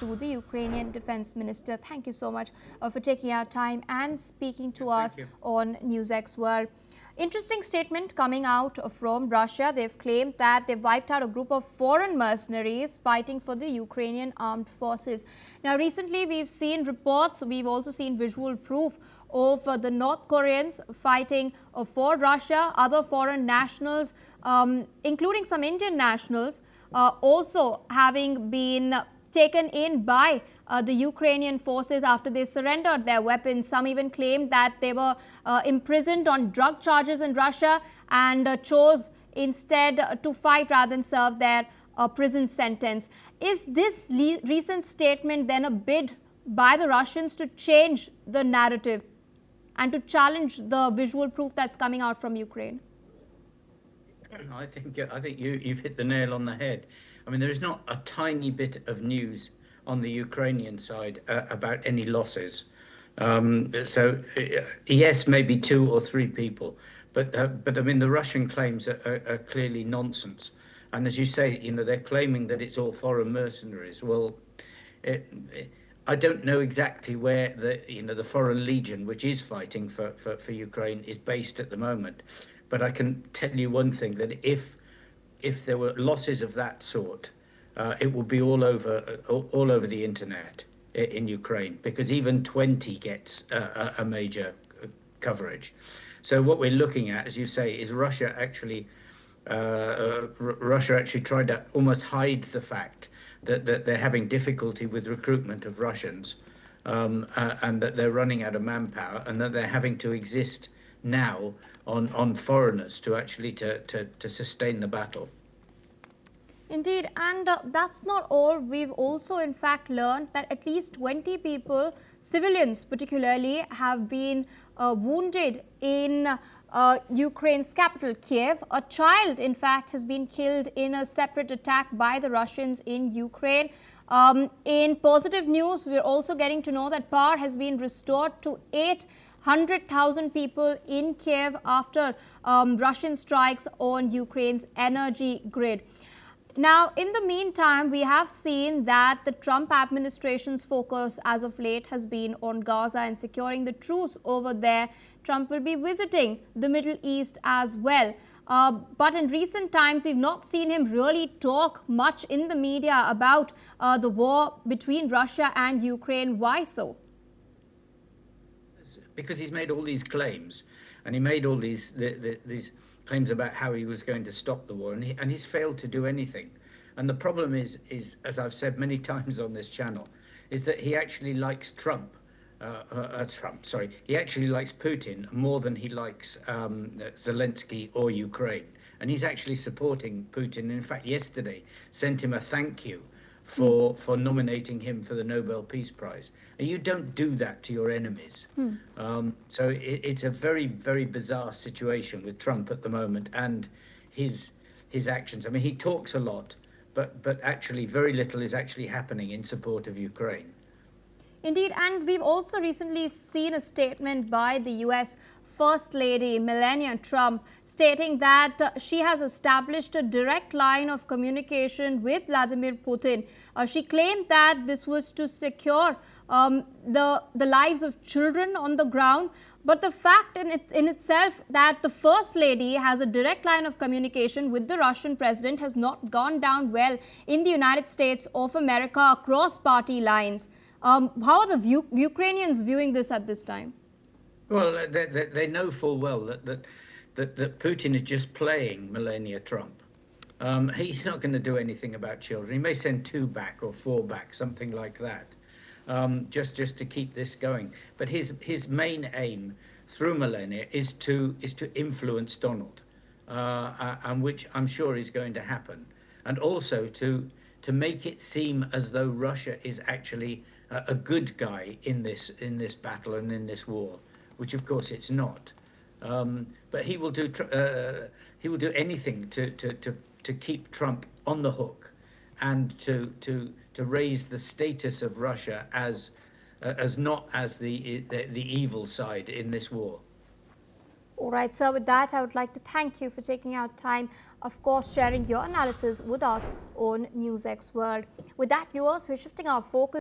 to the Ukrainian Defense Minister. Thank you so much for taking our time and speaking to us on NewsX World. Interesting statement coming out from Russia. They've claimed that they've wiped out a group of foreign mercenaries fighting for the Ukrainian armed forces. Now, recently we've seen reports, we've also seen visual proof of the North Koreans fighting for Russia, other foreign nationals, including some Indian nationals, also having been taken in by the Ukrainian forces after they surrendered their weapons. Some even claimed that they were imprisoned on drug charges in Russia and chose instead to fight rather than serve their prison sentence. Is this recent statement then a bid by the Russians to change the narrative and to challenge the visual proof that's coming out from Ukraine? I think you've hit the nail on the head. I mean, there is not a tiny bit of news on the Ukrainian side about any losses. Yes, maybe 2 or 3 people, but I mean, the Russian claims are clearly nonsense. And as you say, they're claiming that it's all foreign mercenaries. Well, I don't know exactly where the Foreign Legion, which is fighting for Ukraine, is based at the moment. But I can tell you one thing, that if there were losses of that sort, it would be all over the internet in Ukraine, because even 20 gets a major coverage. So what we're looking at, as you say, is Russia actually tried to almost hide the fact that they're having difficulty with recruitment of Russians, and that they're running out of manpower, and that they're having to exist now on foreigners to actually to sustain the battle. Indeed, and that's not all. We've also in fact learned that at least 20 people, civilians particularly, have been wounded in Ukraine's capital, Kiev. A child, in fact, has been killed in a separate attack by the Russians in Ukraine. In positive news, we're also getting to know that power has been restored to 800,000 people in Kiev after Russian strikes on Ukraine's energy grid. Now, in the meantime, we have seen that the Trump administration's focus as of late has been on Gaza and securing the truce over there. Trump will be visiting the Middle East as well. But in recent times, we've not seen him really talk much in the media about the war between Russia and Ukraine. Why so? Because he's made all these claims, and he made all these claims about how he was going to stop the war, and he's failed to do anything. And the problem is, as I've said many times on this channel, is that he actually likes he actually likes Putin more than he likes Zelensky or Ukraine. And he's actually supporting Putin. In fact, yesterday sent him a thank you for nominating him for the Nobel Peace Prize. And you don't do that to your enemies. So it's a very, very bizarre situation with Trump at the moment, and his actions. I mean, he talks a lot, but actually very little is actually happening in support of Ukraine. Indeed, and we've also recently seen a statement by the US First Lady Melania Trump stating that she has established a direct line of communication with Vladimir Putin. She claimed that this was to secure the lives of children on the ground. But the fact in itself that the First Lady has a direct line of communication with the Russian president has not gone down well in the United States of America across party lines. How are the Ukrainians viewing this at this time? Well, they know full well that Putin is just playing Melania Trump. He's not going to do anything about children. He may send 2 back or 4 back, something like that, just to keep this going. But his main aim through Melania is to influence Donald, and which I'm sure is going to happen, and also to make it seem as though Russia is actually a good guy in this battle and in this war, which of course it's not. But he will do anything to keep Trump on the hook, and to raise the status of Russia as not as the evil side in this war. All right, sir, with that, I would like to thank you for taking out time, of course, sharing your analysis with us on NewsX World. With that, viewers, we're shifting our focus